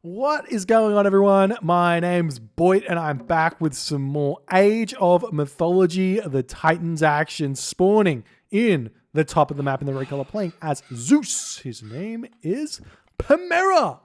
What is going on, everyone? My name's Boit, and I'm back with some more Age of Mythology, the Titans action, spawning in the top of the map in the red color, playing as Zeus. His name is Pemera,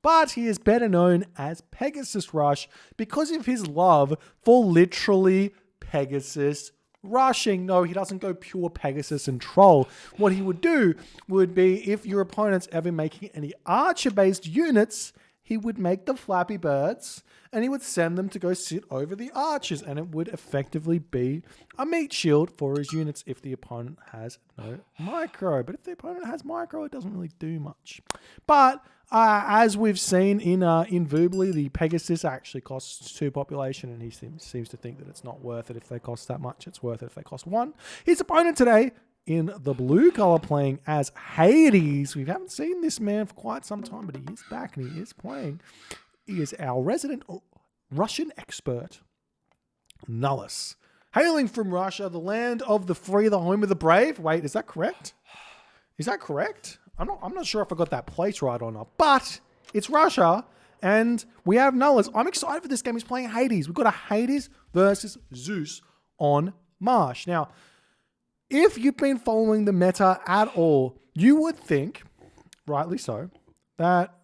but he is better known as PegasusRush because of his love for literally Pegasus rushing. No, he doesn't go pure Pegasus and troll. What he would do would be, if your opponent's ever making any archer-based units, he would make the Flappy Birds and he would send them to go sit over the archers, and it would effectively be a meat shield for his units if the opponent has no micro. But if the opponent has micro, it doesn't really do much. But as we've seen in Verbally, the Pegasus actually costs 2 population, and he seems to think that it's not worth it if they cost that much. It's worth it if they cost 1. His opponent today, in the blue color, playing as Hades. We haven't seen this man for quite some time, but he is back and he is playing. He is our resident Russian expert, Nullus. Hailing from Russia, the land of the free, the home of the brave. Wait, is that correct? Is that correct? I'm not sure if I got that place right or not, but it's Russia and we have Nullus. I'm excited for this game. He's playing Hades. We've got a Hades versus Zeus on Marsh. Now, if you've been following the meta at all, you would think, rightly so, that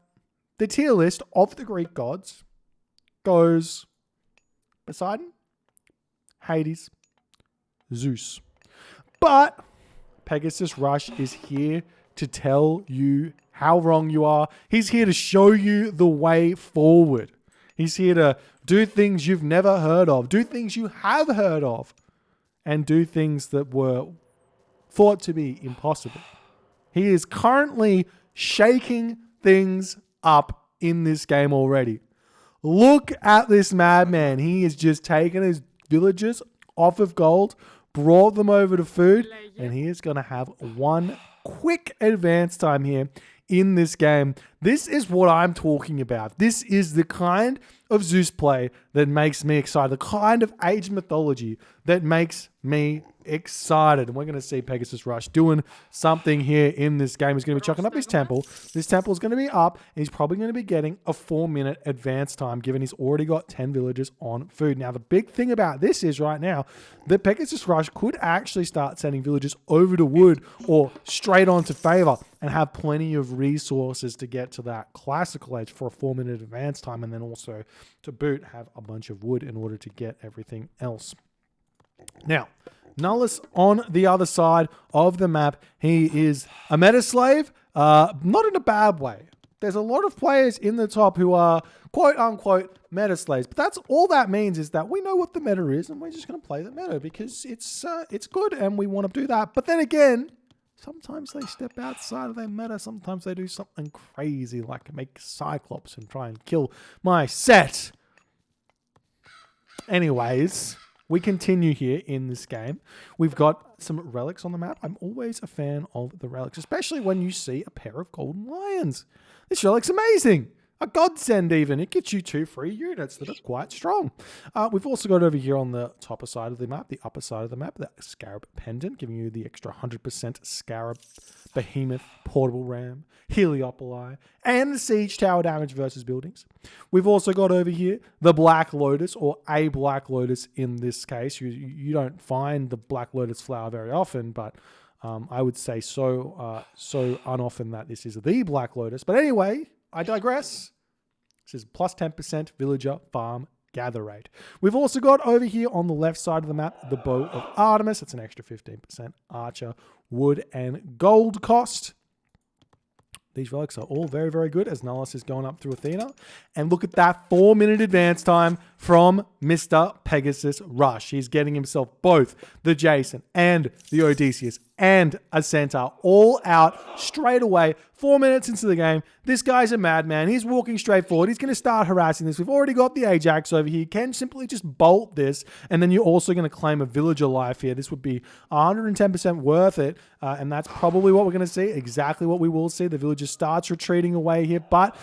the tier list of the Greek gods goes Poseidon, Hades, Zeus. But PegasusRush is here to tell you how wrong you are. He's here to show you the way forward. He's here to do things you've never heard of, do things you have heard of, and do things that were thought to be impossible. He is currently shaking things up in this game already. Look at this madman. He is just taken his villagers off of gold, brought them over to food, and he is going to have one quick advance time here in this game. This is what I'm talking about. This is the kind of Zeus play that makes me excited, the kind of age mythology that makes me excited. And we're going to see PegasusRush doing something here in this game. He's going to be chucking up his temple. This temple is going to be up, and he's probably going to be getting a 4-minute advance time, given he's already got 10 villagers on food. Now, the big thing about this is right now that PegasusRush could actually start sending villagers over to wood or straight onto favor and have plenty of resources to get to that classical age for a 4-minute advance time, and then also to boot have a bunch of wood in order to get everything else. Now, Nullus on the other side of the map, he is a meta slave, not in a bad way. There's a lot of players in the top who are quote unquote meta slaves, but that's all that means is that we know what the meta is and we're just going to play the meta because it's good and we want to do that. But then again, sometimes they step outside of their meta. Sometimes they do something crazy like make Cyclops and try and kill my set. Anyways, we continue here in this game. We've got some relics on the map. I'm always a fan of the relics, especially when you see a pair of golden lions. This relic's amazing. A godsend even. It gets you 2 free units that are quite strong. We've also got over here on the upper side of the map, the Scarab Pendant, giving you the extra 100% Scarab, Behemoth, Portable Ram, Heliopoli, and Siege Tower damage versus buildings. We've also got over here the Black Lotus, or a Black Lotus in this case. You don't find the Black Lotus flower very often, but I would say so unoften that this is the Black Lotus. But anyway, I digress. This is plus 10% villager farm gather rate. We've also got over here on the left side of the map, the Bow of Artemis. It's an extra 15% archer, wood, and gold cost. These relics are all very, very good as Nullus is going up through Athena. And look at that 4-minute advance time from Mr. PegasusRush. He's getting himself both the Jason and the Odysseus and a Centaur all out straight away. 4 minutes into the game, this guy's a madman. He's walking straight forward. He's going to start harassing this. We've already got the Ajax over here. You can simply just bolt this, and then you're also going to claim a villager life here. This would be 110% worth it, and that's probably what we're going to see, exactly what we will see. The villager starts retreating away here, but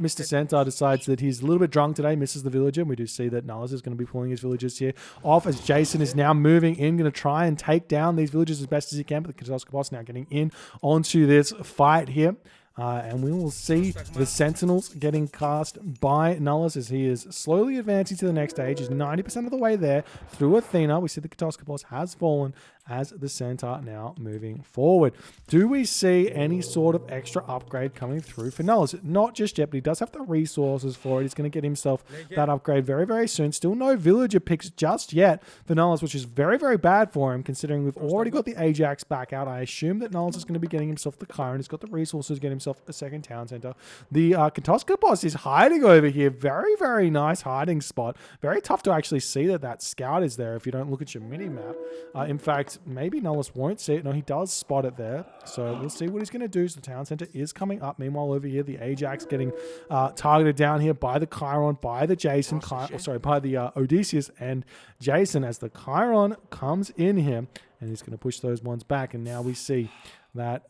Mr. Centaur decides that he's a little bit drunk today, misses the villager, and we do see that Nullus is going to be pulling his villagers here off as Jason is now moving in, going to try and take down these villagers as best as he can, but the Kataska boss now getting in onto this fight here. And we will see the Sentinels getting cast by Nullus as he is slowly advancing to the next stage. He's 90% of the way there through Athena. We see the Katoskopos has fallen as the Centaur now moving forward. Do we see any sort of extra upgrade coming through for Nullus? Not just yet, but he does have the resources for it. He's going to get himself that upgrade very, very soon. Still no villager picks just yet for Nullus, which is very, very bad for him considering we've already got the Ajax back out. I assume that Nullus is going to be getting himself the Chiron. He's got the resources to get himself a second town center. The Katoskopos is hiding over here. Very, very nice hiding spot. Very tough to actually see that scout is there if you don't look at your mini-map. In fact, maybe Nullus won't see it. No, he does spot it there. So we'll see what he's going to do. So the town center is coming up. Meanwhile, over here, the Ajax getting targeted down here by the Chiron, by the Jason, by the Odysseus and Jason as the Chiron comes in here. And he's going to push those ones back. And now we see that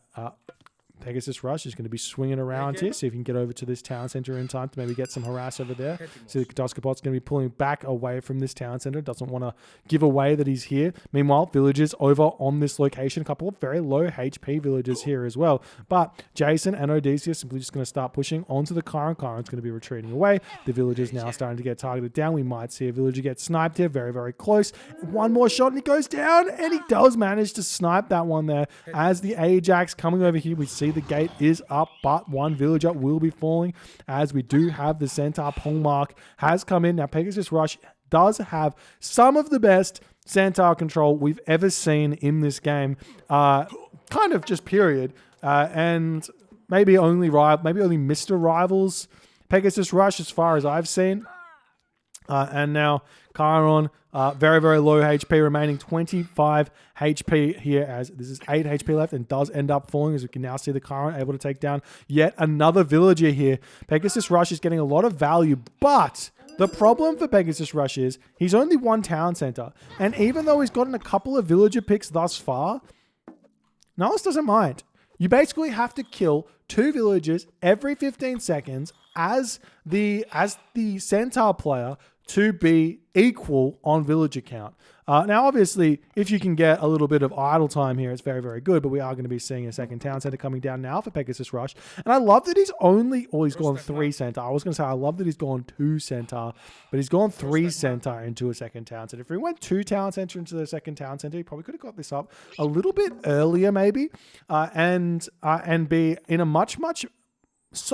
PegasusRush is going to be swinging around here. See if he can get over to this town center in time to maybe get some harass over there. See the Katoskopot's going to be pulling back away from this town center. Doesn't want to give away that he's here. Meanwhile, villagers over on this location. A couple of very low HP villagers here as well. But Jason and Odysseus simply just going to start pushing onto the Chiron. Chiron's going to be retreating away. The villagers now starting to get targeted down. We might see a villager get sniped here. Very, very close. One more shot and he goes down. And he does manage to snipe that one there. As the Ajax coming over here, we see the gate is up, but one villager will be falling as we do have the Centaur Pong Mark has come in. Now, PegasusRush does have some of the best Centaur control we've ever seen in this game. Kind of just period. And maybe only Mr. Rivals PegasusRush as far as I've seen. And now Chiron, very, very low HP remaining, 25 HP here as this is 8 HP left and does end up falling as we can now see the Chiron able to take down yet another villager here. PegasusRush is getting a lot of value, but the problem for PegasusRush is he's only one town center. And even though he's gotten a couple of villager picks thus far, Nullus doesn't mind. You basically have to kill 2 villagers every 15 seconds as the Centaur player to be equal on villager count. Now, obviously, if you can get a little bit of idle time here, it's very, very good, but we are going to be seeing a second town center coming down now for PegasusRush. And I love that he's gone 3 Centaur. I was going to say, I love that he's gone 2 Centaur, but he's gone 3 Centaur into a second town center. If he went 2 town center into the second town center, he probably could have got this up a little bit earlier, maybe, and be in a much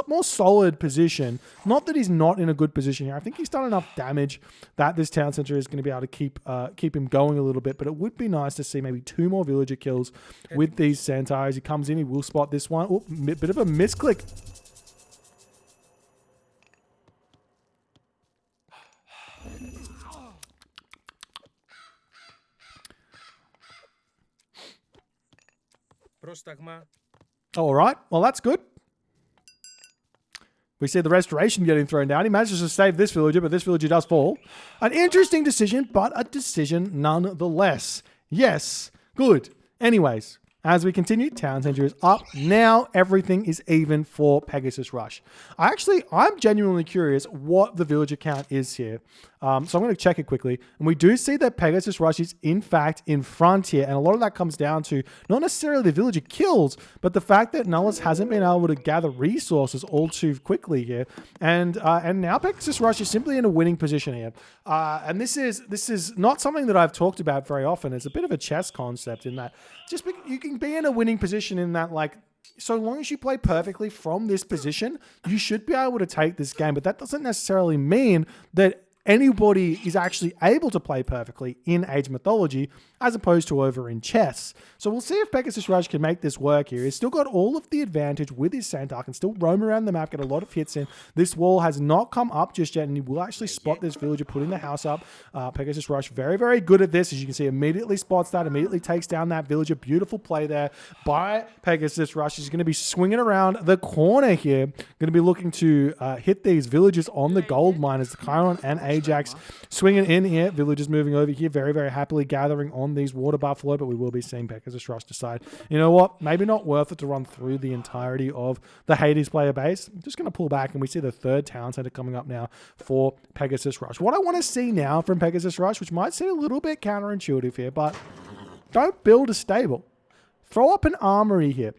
more solid position. Not that he's not in a good position here. I think he's done enough damage that this town center is going to be able to keep him going a little bit, but it would be nice to see maybe 2 more villager kills with these Centaurs. He comes in, he will spot this one. Oh, bit of a misclick. All right, well, that's good. We see the restoration getting thrown down. He manages to save this villager, but this villager does fall. An interesting decision, but a decision nonetheless. Yes, good. Anyways, as we continue, town center is up. Now everything is even for PegasusRush. I'm genuinely curious what the villager count is here. So I'm going to check it quickly. And we do see that PegasusRush is in fact in front here. And a lot of that comes down to not necessarily the villager kills, but the fact that Nullus hasn't been able to gather resources all too quickly here. And now PegasusRush is simply in a winning position here. And this is not something that I've talked about very often. It's a bit of a chess concept in that you can be in a winning position in that, like, so long as you play perfectly from this position, you should be able to take this game. But that doesn't necessarily mean that anybody is actually able to play perfectly in Age Mythology as opposed to over in chess. So we'll see if PegasusRush can make this work here. He's still got all of the advantage with his Centaur, can still roam around the map, get a lot of hits in. This wall has not come up just yet, and he will actually spot this villager putting the house up. PegasusRush, very, very good at this. As you can see, immediately spots that, immediately takes down that villager. Beautiful play there by PegasusRush. He's going to be swinging around the corner here, going to be looking to hit these villagers on the gold mine as the Chiron and Ajax swinging in here. Villagers moving over here, very, very happily gathering on these water buffalo, but we will be seeing PegasusRush decide, you know what, maybe not worth it to run through the entirety of the Hades player base. I'm just going to pull back, and we see the 3rd town center coming up now for PegasusRush. What I want to see now from PegasusRush, which might seem a little bit counterintuitive here, but don't build a stable. Throw up an armory here.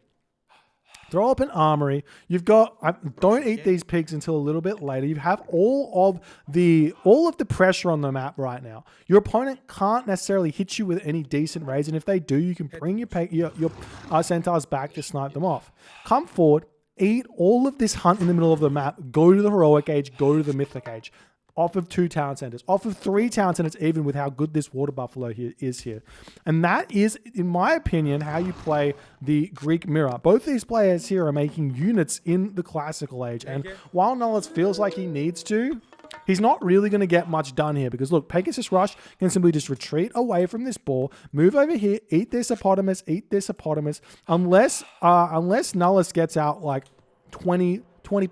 Throw up an armory. You've got don't eat these pigs until a little bit later. You have all of the pressure on the map right now. Your opponent can't necessarily hit you with any decent raids, and if they do, you can bring your centaurs back to snipe them off. Come forward, eat all of this hunt in the middle of the map. Go to the heroic age. Go to the mythic age. Off of 2 town centers, off of 3 town centers, even with how good this water buffalo here is here. And that is, in my opinion, how you play the Greek mirror. Both these players here are making units in the classical age. And while Nullus feels like he needs to, he's not really going to get much done here because look, PegasusRush can simply just retreat away from this ball, move over here, eat this hippopotamus, unless Nullus gets out like 20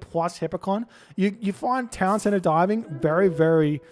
plus Hippocon, you find town center diving very, very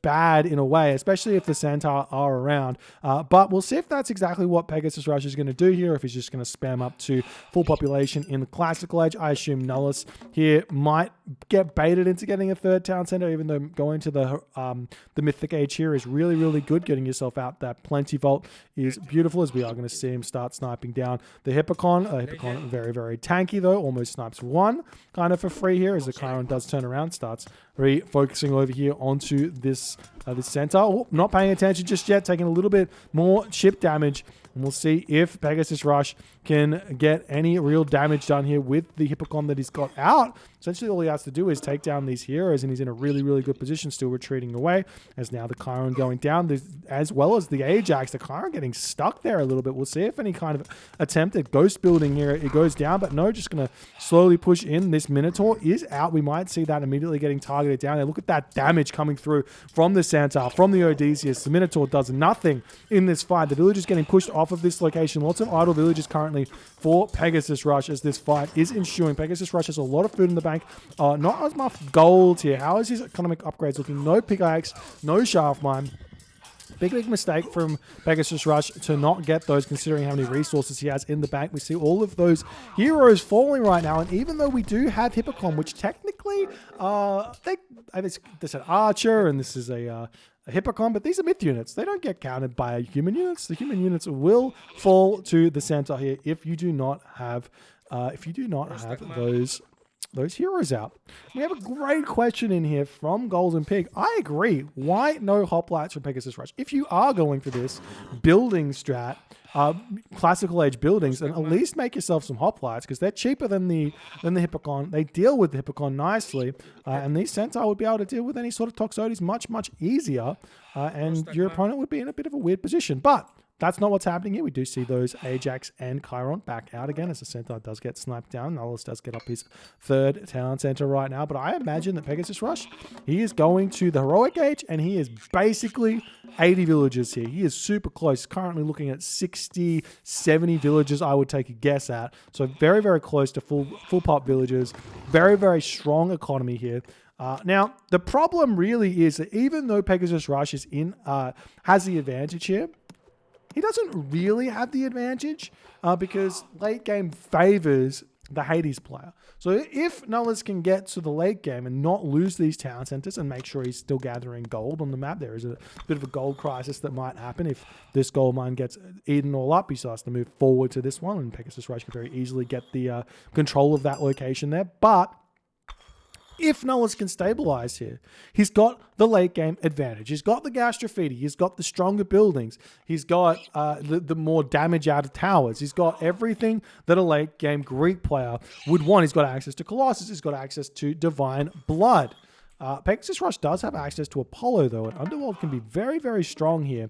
bad in a way, especially if the centaur are around. But we'll see if that's exactly what PegasusRush is going to do here, if he's just going to spam up to full population in the classical age. I assume Nullus here might get baited into getting a 3rd town center, even though going to the mythic age here is really, really good. Getting yourself out that plenty vault is beautiful, as we are going to see him start sniping down the Hippocon. Hippocon very, very tanky though, almost snipes 1 kind of for free here as the Chiron does turn around, starts refocusing over here onto this centaur. Oh, not paying attention just yet, taking a little bit more chip damage. And we'll see if PegasusRush can get any real damage done here with the Hippocon that he's got out. Essentially, all he has to do is take down these heroes, and he's in a really, really good position, still retreating away. As now the Chiron going down, as well as the Ajax, the Chiron getting stuck there a little bit. We'll see if any kind of attempt at ghost building here, it goes down, but no, just going to slowly push in. This Minotaur is out. We might see that immediately getting targeted down there. Look at that damage coming through from the Centaur, from the Odysseus. The Minotaur does nothing in this fight. The village is getting pushed off of this location. Lots of idle villages currently for PegasusRush as this fight is ensuing. PegasusRush has a lot of food in the bank. Not as much gold here. How is his economic upgrades looking? No pickaxe, no shaft mine. Big mistake from PegasusRush to not get those, considering how many resources he has in the bank. We see all of those heroes falling right now, and even though we do have Hippocon, which technically, this is an archer, and this is a Hippocon, but these are myth units. They don't get counted by human units. The human units will fall to the centaur here if you do not have those heroes out. We have a great question in here from Golden Pig. I agree. Why no hoplites from PegasusRush? If you are going for this building strat, classical age buildings, then at least make yourself some hoplites because they're cheaper than the Hippocon. They deal with the Hippocon nicely, and these centaur would be able to deal with any sort of Toxotes much easier, and your opponent would be in a bit of a weird position. But that's not what's happening here. We do see those Ajax and Chiron back out again as the centaur does get sniped down. Nullus does get up his 3rd town center right now. But I imagine that PegasusRush, he is going to the heroic age, and he is basically 80 villages here. He is super close. Currently looking at 60, 70 villages, I would take a guess at. So very, very close to full pop villages. Very, very strong economy here. Now, the problem really is that even though PegasusRush is has the advantage here, he doesn't really have the advantage because late game favors the Hades player. So if Nullus can get to the late game and not lose these town centers and make sure he's still gathering gold on the map, there is a bit of a gold crisis that might happen if this gold mine gets eaten all up. He starts to move forward to this one, and PegasusRush can very easily get the control of that location there. But if Nullus can stabilize here, he's got the late game advantage. He's got the Gastrophyte. He's got the stronger buildings. He's got the more damage out of towers. He's got everything that a late game Greek player would want. He's got access to Colossus. He's got access to Divine Blood. PegasusRush does have access to Apollo though, and Underworld can be very, very strong here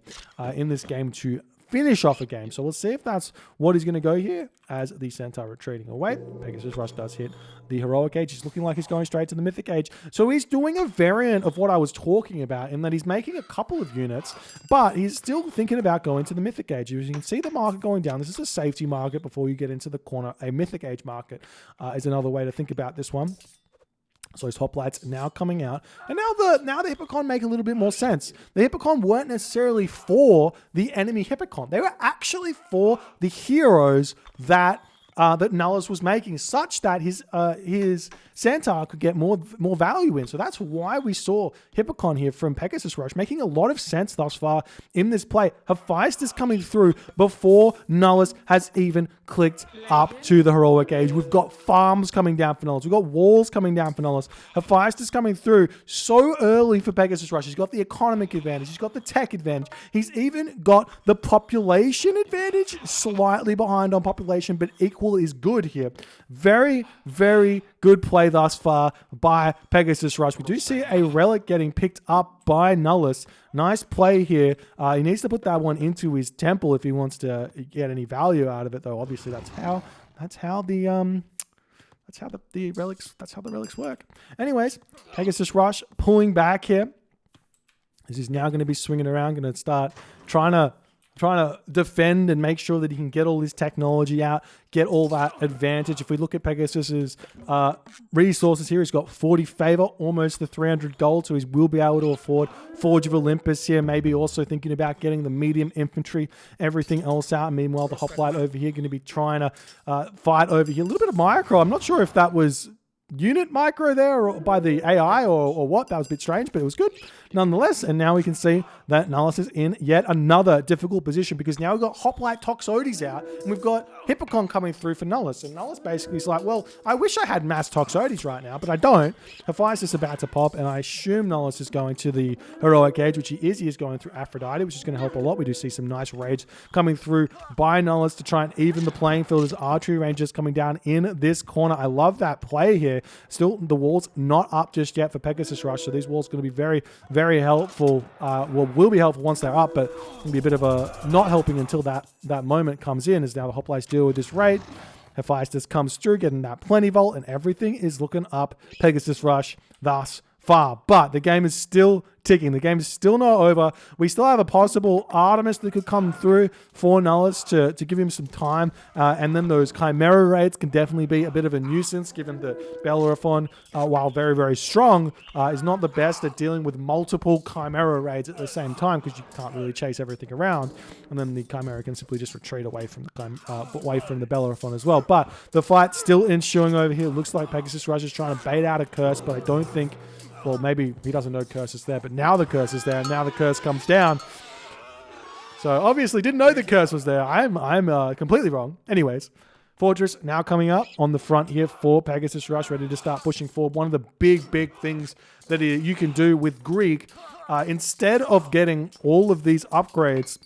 in this game to finish off a game. So we'll see if that's what he's going to go here as the centaur retreating away. PegasusRush does hit the heroic age. He's looking like he's going straight to the mythic age. So he's doing a variant of what I was talking about in that he's making a couple of units, but he's still thinking about going to the mythic age. As you can see the market going down. This is a safety market before you get into the corner. A mythic age market is another way to think about this one. So those hoplites now coming out. And now the Hippocon make a little bit more sense. The Hippocon weren't necessarily for the enemy Hippocon. They were actually for the heroes that that Nullus was making, such that his Centaur could get more value in. So that's why we saw Hippocon here from PegasusRush making a lot of sense thus far in this play. Hephaestus coming through before Nullus has even clicked up to the heroic age. We've got farms coming down for Nullus. We've got walls coming down for Nullus. Hephaestus coming through so early for PegasusRush. He's got the economic advantage. He's got the tech advantage. He's even got the population advantage, slightly behind on population, but equal is good here. Very, very good play thus far by PegasusRush. We do see a relic getting picked up by Nullus. Nice play here. He needs to put that one into his temple if he wants to get any value out of it, though. Obviously, that's how the relics work. Anyways, PegasusRush pulling back here. This is now going to be swinging around, going to start trying to defend and make sure that he can get all his technology out, get all that advantage. If we look at Pegasus's resources here, he's got 40 favor, almost the 300 gold, so he will be able to afford Forge of Olympus here, maybe also thinking about getting the medium infantry, everything else out. Meanwhile, the hoplite over here going to be trying to fight over here. A little bit of micro. I'm not sure if that was unit micro there or by the AI or what. That was a bit strange, but it was good nonetheless. And now we can see that Nullus is in yet another difficult position, because now we've got Hoplite Toxotes out and we've got Hippocon coming through for Nullus. And Nullus basically is like, well, I wish I had mass Toxotes right now, but I don't. Hephaestus is about to pop, and I assume Nullus is going to the heroic age, which he is. He is going through Aphrodite, which is going to help a lot. We do see some nice raids coming through by Nullus to try and even the playing field as archery rangers coming down in this corner. I love that play here. Still, the wall's not up just yet for PegasusRush, so these walls are going to be very, very helpful. Will be helpful once they're up, but it'll be a bit of a not helping until that moment comes in, as now the hoplites deal with this raid. Hephaestus comes through, getting that plenty vault, and everything is looking up PegasusRush thus far. But the game is still ticking. The game is still not over. We still have a possible Artemis that could come through for Nullus to give him some time. And then those Chimera raids can definitely be a bit of a nuisance, given that Bellerophon, while very, very strong, is not the best at dealing with multiple Chimera raids at the same time, because you can't really chase everything around. And then the Chimera can simply just retreat away from the Bellerophon as well. But the fight's still ensuing over here. Looks like PegasusRush is trying to bait out a curse, but I don't think... Well, maybe he doesn't know curse is there, but now the curse is there, and now the curse comes down. So obviously didn't know the curse was there. I'm completely wrong. Anyways, Fortress now coming up on the front here for PegasusRush, ready to start pushing forward. One of the big things that you can do with Greek, instead of getting all of these upgrades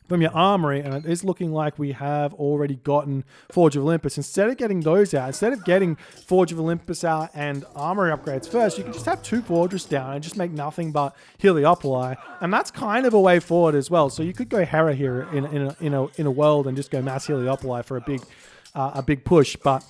from your armory, and it is looking like we have already gotten Forge of Olympus. Instead of getting those out, instead of getting Forge of Olympus out and armory upgrades first, you can just have 2 Fortress down and just make nothing but Heliopoli, and that's kind of a way forward as well. So you could go Hera here in a world and just go mass Heliopoli for a big push, but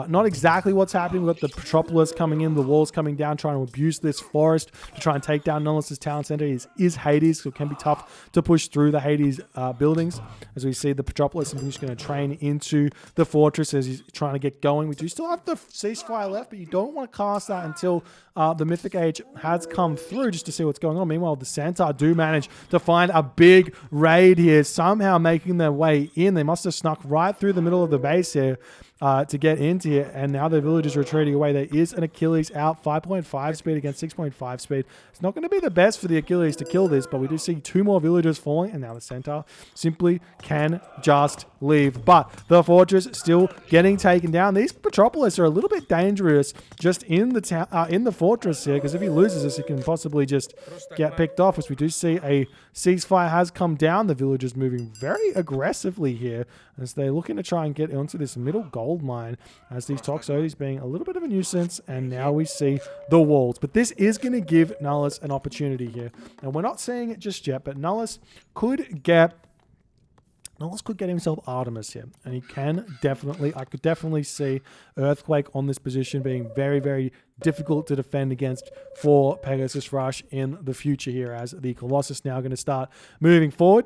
not exactly what's happening. We've got the Petropolis coming in, the walls coming down, trying to abuse this forest to try and take down Nullus's town center. Is Hades, so it can be tough to push through the Hades buildings. As we see the Petropolis, and he's going to train into the fortress as he's trying to get going. We do still have the ceasefire left, but you don't want to cast that until the Mythic Age has come through, just to see what's going on. Meanwhile, the Centaur do manage to find a big raid here, somehow making their way in. They must have snuck right through the middle of the base here to get into here, and now the village is retreating away. There is an Achilles out, 5.5 speed against 6.5 speed. It's not going to be the best for the Achilles to kill this, but we do see 2 more villagers falling, and now the Centaur simply can just leave. But the fortress still getting taken down. These Petropolis are a little bit dangerous just in the fortress here, because if he loses this, he can possibly just get picked off. As we do see a ceasefire has come down, the villagers moving very aggressively here as they're looking to try and get onto this middle gold mine, as these Toxotes being a little bit of a nuisance. And now we see the walls, but this is going to give Nullus an opportunity here, and we're not seeing it just yet, but Nullus could get himself Artemis here, and he can definitely, I could definitely see Earthquake on this position being very, very difficult to defend against for PegasusRush in the future here, as the Colossus now going to start moving forward.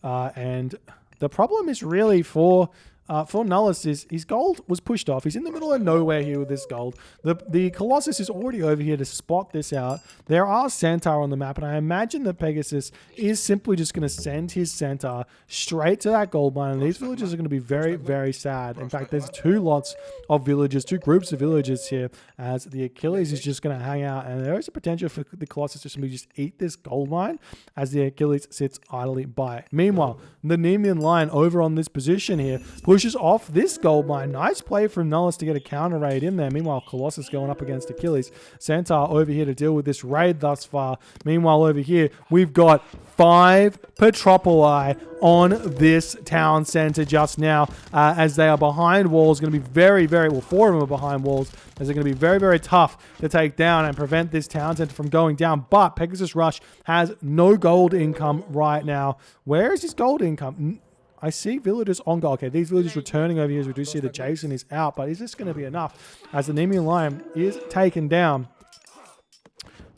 And the problem is really for for Nullus is his gold was pushed off. He's in the middle of nowhere here with this gold. The Colossus is already over here to spot this out. There are Centaur on the map, and I imagine that Pegasus is simply just going to send his Centaur straight to that gold mine, and these villagers are going to be very, very sad. In fact, there's two lots of villagers, two groups of villagers here, as the Achilles is just going to hang out, and there is a potential for the Colossus to simply just eat this gold mine as the Achilles sits idly by. Meanwhile, the Nemean line over on this position here pushes off this gold mine. Nice play from Nullus to get a counter raid in there. Meanwhile, Colossus going up against Achilles. Centaur over here to deal with this raid thus far. Meanwhile, over here, we've got 5 Petropoli on this town center just now, as they are behind walls. Going to be very, very, well, 4 of them are behind walls, as they're going to be very, very tough to take down and prevent this town center from going down. But PegasusRush has no gold income right now. Where is his gold income? I see villagers on gold. Okay, these villagers returning over here, as we do see that Jason is out, but is this going to be enough as the Nemean Lion is taken down?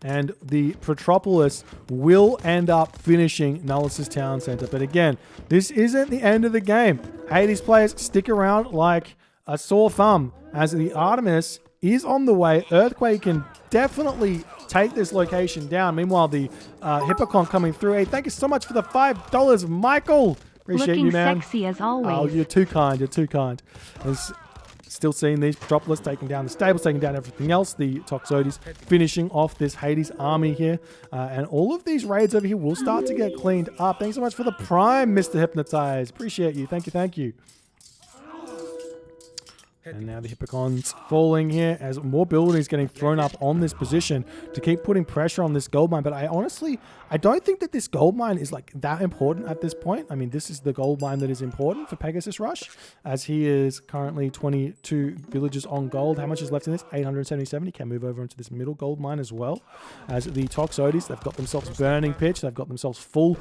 And the Petropolis will end up finishing Nullus's town center. But again, this isn't the end of the game. Hades players stick around like a sore thumb, as the Artemis is on the way. Earthquake can definitely take this location down. Meanwhile, the Hippocon coming through. Hey, thank you so much for the $5, Michael. Appreciate Looking you, man. sexy as always. Oh, you're too kind. You're too kind. Still seeing these Petropolis taking down the stables, taking down everything else. The Toxotes finishing off this Hades army here. And all of these raids over here will start to get cleaned up. Thanks so much for the Prime, Mr. Hypnotize. Appreciate you. Thank you. Thank you. And now the Hippocon's falling here as more buildings getting thrown up on this position to keep putting pressure on this gold mine. But I don't think that this gold mine is like that important at this point. I mean, this is the gold mine that is important for PegasusRush, as he is currently 22 villagers on gold. How much is left in this? 877. He can move over into this middle gold mine as well. As the Toxotes, they've got themselves burning pitch. They've got themselves full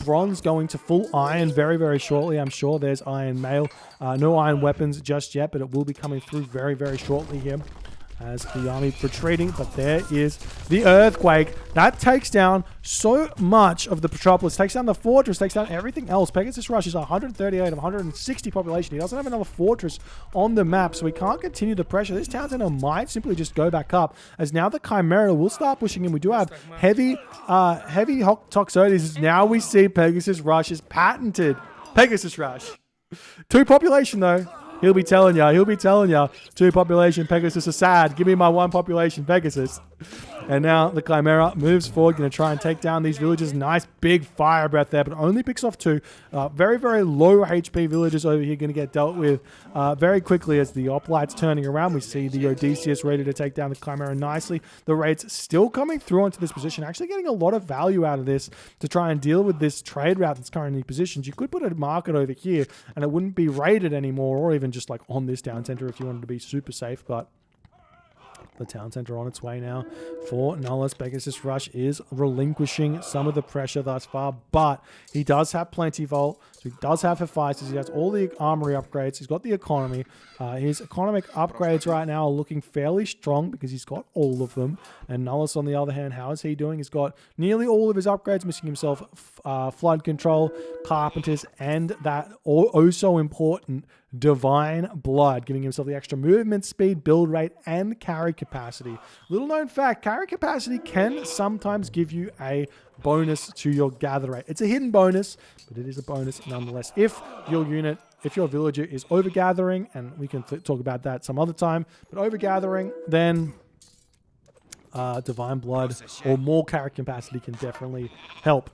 bronze going to full iron very, very shortly. I'm sure there's iron mail. No iron weapons just yet, but it will be coming through very, very shortly here as the army retreating. But there is the earthquake that takes down so much of the Petropolis, takes down the fortress, takes down everything else. PegasusRush is 138 of 160 population. He doesn't have another fortress on the map, so he can't continue the pressure. This town center might simply just go back up, as now the Chimera will start pushing in. We do have heavy Toxotes. Now we see PegasusRush's patented PegasusRush. 2 population though. He'll be telling ya, 2 population Pegasus are sad. Give me my 1 population Pegasus. And now the Chimera moves forward, going to try and take down these villagers. Nice big fire breath there, but only picks off 2. Very, very low HP villagers over here going to get dealt with very quickly as the Oplites turning around. We see the Odysseus ready to take down the Chimera nicely. The raids still coming through onto this position, actually getting a lot of value out of this to try and deal with this trade route that's currently positioned. You could put a market over here and it wouldn't be raided anymore, or even just like on this town center if you wanted to be super safe, but the town center on its way now for Nullus. PegasusRush is relinquishing some of the pressure thus far, but he does have plenty Volt, so he does have Hephaestus, he has all the armory upgrades, he's got the economy. His economic upgrades right now are looking fairly strong because he's got all of them. And Nullus, on the other hand, how is he doing? He's got nearly all of his upgrades, missing himself flood control, carpenters, and that oh so important divine blood, giving himself the extra movement speed, build rate, and carry capacity. Little known fact, carry capacity can sometimes give you a bonus to your gather rate. It's a hidden bonus, but it is a bonus nonetheless. If your villager is overgathering, and we can talk about that some other time, but overgathering, then divine blood or more carry capacity can definitely help.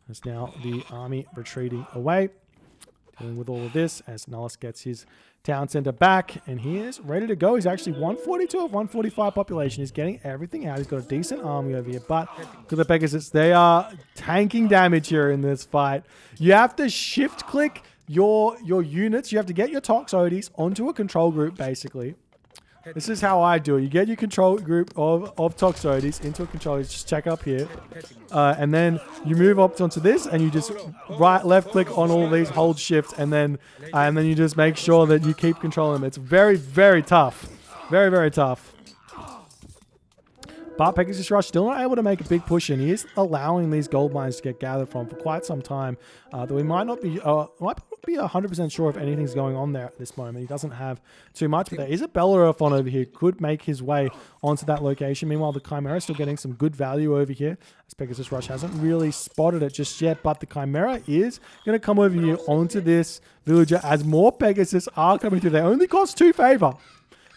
As now the army retreating away, dealing with all of this as Nullus gets his town center back, and he is ready to go. He's actually 142 of 145 population. He's getting everything out. He's got a decent army over here, but to the Pegasus, they are tanking damage here in this fight. You have to shift click your units. You have to get your Toxotes onto a control group, basically. This is how I do it. You get your control group of Toxotes into a control. Just check up here. And then you move up onto this, and you just left click on all these, hold shift, and then you just make sure that you keep controlling them. It's very, very tough. Very, very tough. But PegasusRush still not able to make a big push, and he is allowing these gold mines to get gathered from for quite some time. Though we might not be 100% sure if anything's going on there at this moment. He doesn't have too much, but there is a Bellerophon over here. Could make his way onto that location. Meanwhile, the Chimera is still getting some good value over here, as PegasusRush hasn't really spotted it just yet. But the Chimera is going to come over here onto this villager as more Pegasus are coming through. They only cost 2 favor.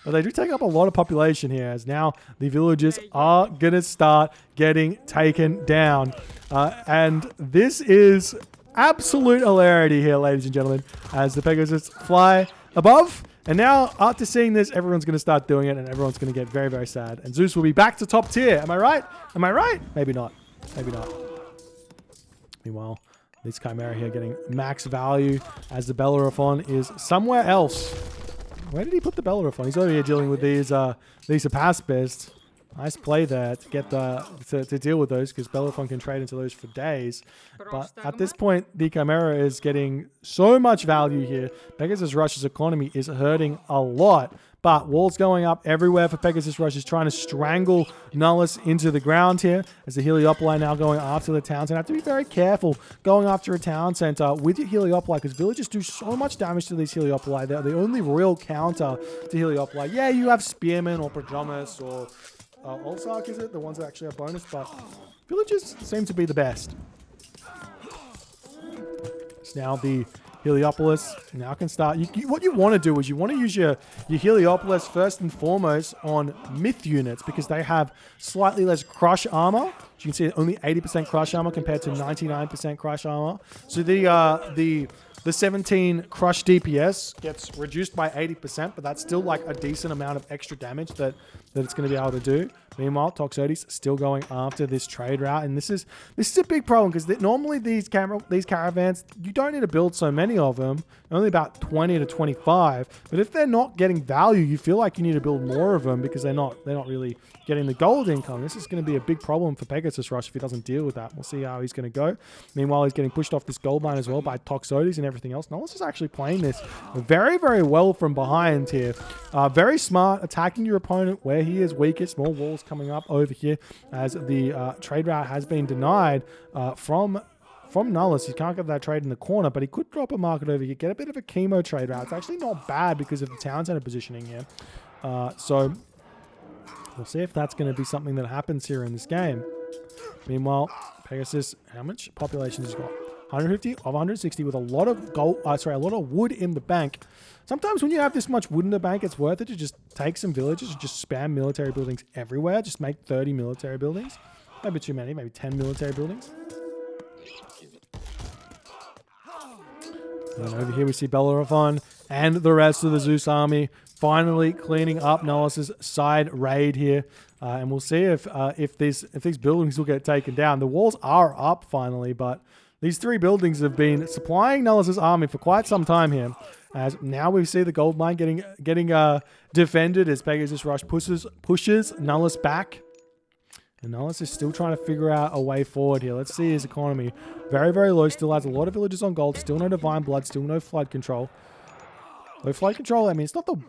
But they do take up a lot of population here, as now the villagers are going to start getting taken down. And this is absolute hilarity here, ladies and gentlemen, as the Pegasus fly above. And now, after seeing this, everyone's going to start doing it, and everyone's going to get very, very sad. And Zeus will be back to top tier. Am I right? Am I right? Maybe not. Maybe not. Meanwhile, this Chimera here getting max value, as the Bellerophon is somewhere else. Where did he put the Bellerophon? He's over here dealing with these Opacipists. Nice play there to get to deal with those, because Bellerophon can trade into those for days. But at this point, the Chimera is getting so much value here. PegasusRush's economy is hurting a lot. But walls going up everywhere for PegasusRush. Is trying to strangle Nullus into the ground here, as the Heliopoli now going after the town center. Have to be very careful going after a town center with your Heliopoli, because villagers do so much damage to these Heliopoli. They're the only real counter to Heliopoli. Yeah, you have Spearmen or Prodromus or Ulsark, is it? The ones that actually have bonus, but villagers seem to be the best. It's now the Heliopolis now can start. What you want to do is you want to use your Heliopolis first and foremost on myth units, because they have slightly less crush armor. As you can see, only 80% crush armor compared to 99% crush armor. So the 17 crush DPS gets reduced by 80%, but that's still like a decent amount of extra damage that it's going to be able to do. Meanwhile, Toxotes still going after this trade route, and this is a big problem, because normally these caravans, you don't need to build so many of them, only about 20 to 25. But if they're not getting value, you feel like you need to build more of them, because they're not really getting the gold income. This is going to be a big problem for PegasusRush if he doesn't deal with that. We'll see how he's going to go. Meanwhile, he's getting pushed off this gold mine as well by Toxotes and everything else. Nullus is actually playing this very, very well from behind here. Very smart, attacking your opponent where he is weakest. More walls coming up over here, as the trade route has been denied from Nullus. He can't get that trade in the corner, but he could drop a market over here, get a bit of a chemo trade route. It's actually not bad because of the town center positioning here. So we'll see if that's going to be something that happens here in this game. Meanwhile, Pegasus, how much population has he got? 150 of 160 with a lot of gold. A lot of wood in the bank. Sometimes when you have this much wood in the bank, it's worth it to just take some villages and just spam military buildings everywhere. Just make 30 military buildings. Maybe too many, maybe 10 military buildings. And over here we see Bellerophon and the rest of the Zeus army finally cleaning up Nullus's side raid here. And we'll see if these buildings will get taken down. The walls are up finally, but these 3 buildings have been supplying Nullus's army for quite some time here. As now we see the gold mine getting defended as PegasusRush pushes Nullus back. And Nullus is still trying to figure out a way forward here. Let's see his economy. Very, very low. Still has a lot of villages on gold. Still no divine blood. Still no flood control. Low flood control, I mean, it's not the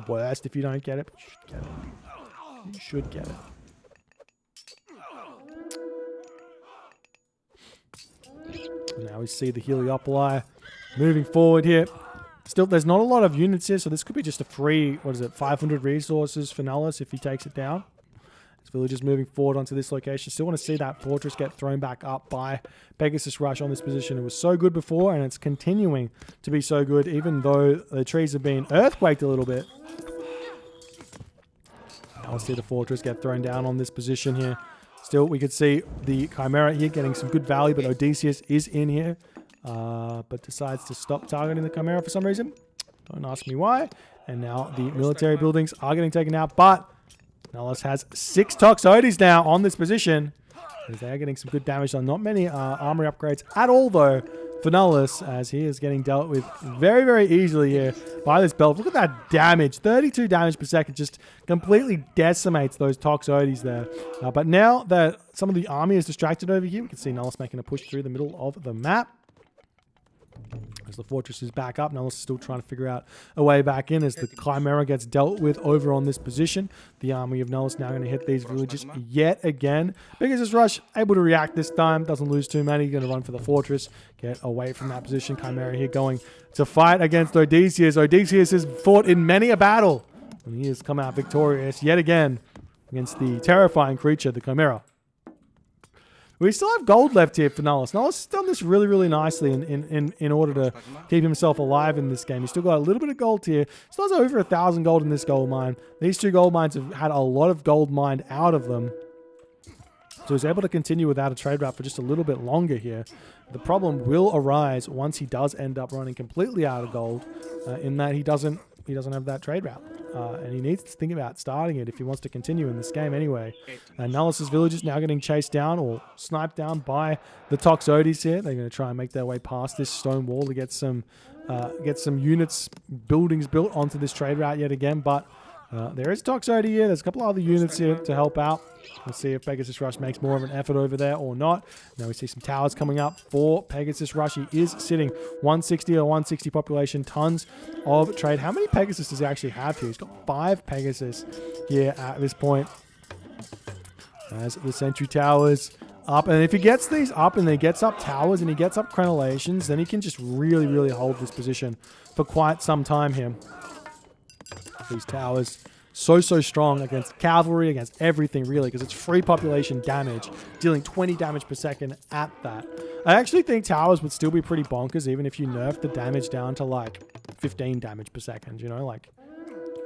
worst if you don't get it, but you should get it. Now we see the Heliopoli moving forward here. Still, there's not a lot of units here, so this could be just a free, 500 resources for Nullus if he takes it down. This village is moving forward onto this location. Still want to see that fortress get thrown back up by PegasusRush on this position. It was so good before, and it's continuing to be so good, even though the trees have been earthquaked a little bit. Now we'll see the fortress get thrown down on this position here. Still, we could see the Chimera here getting some good value, but Odysseus is in here, but decides to stop targeting the Chimera for some reason. Don't ask me why. And now the military buildings are getting taken out, but Nullus has 6 Toxotes now on this position. As they are getting some good damage on. Not many armory upgrades at all, though, for Nullus, as he is getting dealt with very, very easily here by this belt. Look at that damage. 32 damage per second. Just completely decimates those Toxotes there. But now that some of the army is distracted over here, we can see Nullus making a push through the middle of the map. As the fortress is back up, Nullus is still trying to figure out a way back in as the Chimera gets dealt with over on this position. The army of Nullus now going to hit these villages yet again. PegasusRush able to react this time, doesn't lose too many, going to run for the fortress, get away from that position. Chimera here going to fight against Odysseus. Odysseus has fought in many a battle, and he has come out victorious yet again against the terrifying creature, the Chimera. We still have gold left here for Nullus. Nullus has done this really, really nicely in order to keep himself alive in this game. He's still got a little bit of gold here. Still has over 1,000 gold in this gold mine. These two gold mines have had a lot of gold mined out of them. So he's able to continue without a trade route for just a little bit longer here. The problem will arise once he does end up running completely out of gold, in that he doesn't have that trade route. And he needs to think about starting it if he wants to continue in this game anyway. Nullus's village is now getting chased down or sniped down by the Toxotes here. They're going to try and make their way past this stone wall to get some units, buildings built onto this trade route yet again. But there is Toxotes here. There's a couple of other units here to help out. We'll see if PegasusRush makes more of an effort over there or not. Now we see some towers coming up for PegasusRush. He is sitting 160 or 160 population, tons of trade. How many Pegasus does he actually have here? He's got 5 Pegasus here at this point. As the sentry towers up, and if he gets these up and he gets up towers and he gets up crenellations, then he can just really, really hold this position for quite some time here. These towers so strong against cavalry, against everything really, because it's free population damage, dealing 20 damage per second at that. I actually think towers would still be pretty bonkers even if you nerf the damage down to like 15 damage per second, you know, like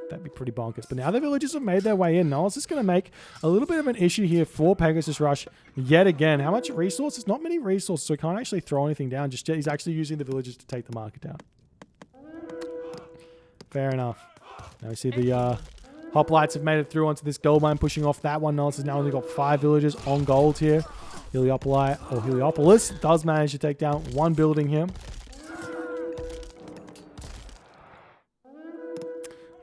that'd be pretty bonkers. But now the villagers have made their way in. Nullus is going to make a little bit of an issue here for PegasusRush yet again. How much resources? Not many resources, so he can't actually throw anything down just yet. He's actually using the villagers to take the market down. Fair enough. Now we see the hoplites have made it through onto this gold mine, pushing off that one. Nullus has now only got 5 villagers on gold here. Heliopolis does manage to take down one building here.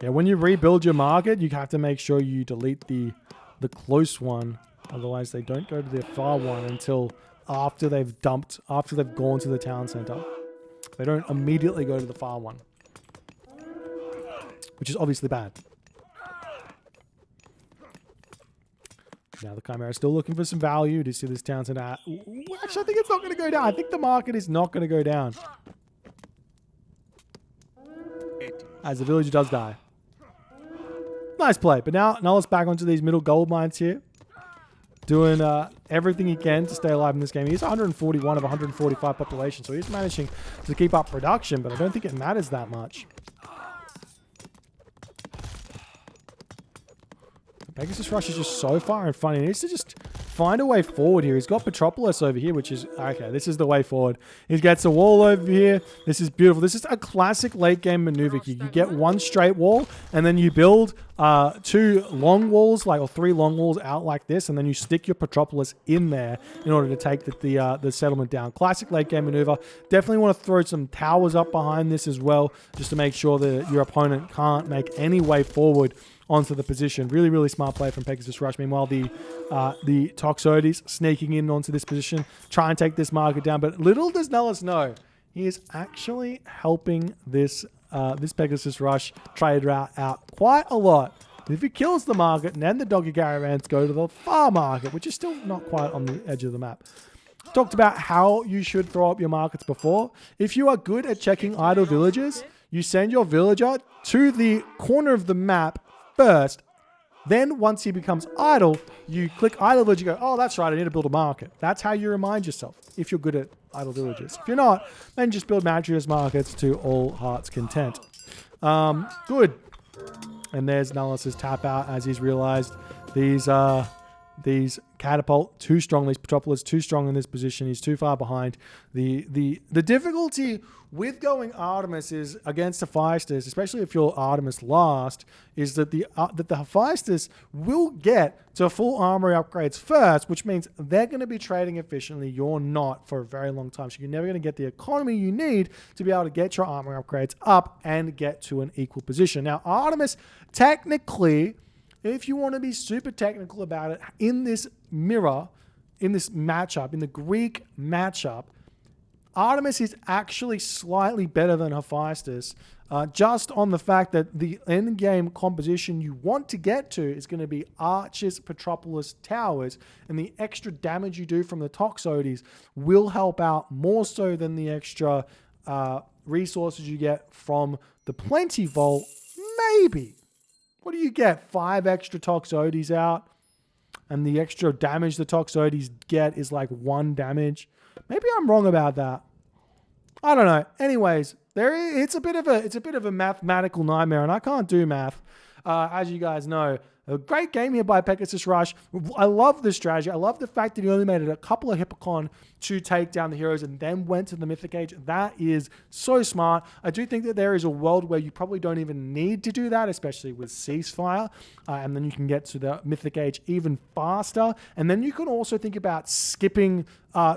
Yeah, when you rebuild your market, you have to make sure you delete the close one. Otherwise, they don't go to the far one until after they've gone to the town center. They don't immediately go to the far one, which is obviously bad. Now the Chimera is still looking for some value. Do you see this town center? Actually, I think it's not going to go down. I think the market is not going to go down, as the villager does die. Nice play. But now Nullus back onto these middle gold mines here, doing everything he can to stay alive in this game. He's 141 of 145 population, so he's managing to keep up production, but I don't think it matters that much. PegasusRush is just so far in front. He needs to just find a way forward here. He's got Petropolis over here, which is... Okay, this is the way forward. He gets a wall over here. This is beautiful. This is a classic late game maneuver here. You get one straight wall, and then you build 2 long walls, or 3 long walls out like this, and then you stick your Petropolis in there in order to take the settlement down. Classic late game maneuver. Definitely want to throw some towers up behind this as well, just to make sure that your opponent can't make any way forward onto the position. Really, really smart play from PegasusRush. Meanwhile, the Toxotes sneaking in onto this position, try and take this market down. But little does Nullus know, he is actually helping this PegasusRush trade route out quite a lot. If he kills the market, and then the doggy caravans go to the far market, which is still not quite on the edge of the map. Talked about how you should throw up your markets before. If you are good at checking idle villages, you send your villager to the corner of the map first. Then once he becomes idle, you click idle village, you go, oh, that's right, I need to build a market. That's how you remind yourself if you're good at idle villages. If you're not, then just build Madrius markets to all heart's content. Good. And there's Nullus's tap out as he's realized these catapult too strong, these Petropolis too strong in this position. He's too far behind. The difficulty with going Artemis is against Hephaestus, especially if you're Artemis last, is that the Hephaestus will get to full armory upgrades first, which means they're going to be trading efficiently. You're not for a very long time. So you're never going to get the economy you need to be able to get your armory upgrades up and get to an equal position. Now, Artemis, technically, if you want to be super technical about it, in this mirror, in this matchup, in the Greek matchup, Artemis is actually slightly better than Hephaestus, just on the fact that the end game composition you want to get to is going to be Arches, Petropolis, Towers, and the extra damage you do from the Toxotes will help out more so than the extra resources you get from the Plenty Vault. Maybe. What do you get? 5 extra Toxotes out, and the extra damage the Toxotes get is like 1 damage. Maybe I'm wrong about that. I don't know. Anyways, it's a bit of a mathematical nightmare, and I can't do math, as you guys know. A great game here by PegasusRush. I love the strategy. I love the fact that he only made it a couple of Hippocon to take down the heroes and then went to the Mythic Age. That is so smart. I do think that there is a world where you probably don't even need to do that, especially with Ceasefire, and then you can get to the Mythic Age even faster. And then you can also think about skipping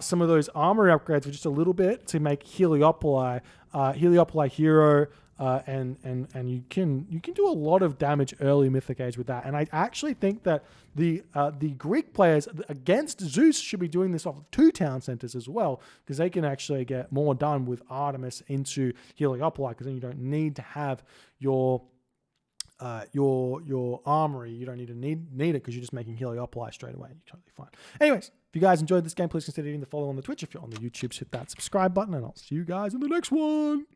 some of those armory upgrades for just a little bit to make Heliopoli hero. And you can do a lot of damage early Mythic Age with that. And I actually think that the Greek players against Zeus should be doing this off of 2 town centers as well, because they can actually get more done with Artemis into Heliopoli, because then you don't need to have your armory. You don't need it because you're just making Heliopoli straight away. You're totally fine. Anyways, if you guys enjoyed this game, please consider hitting the follow on the Twitch. If you're on the YouTube, hit that subscribe button, and I'll see you guys in the next one.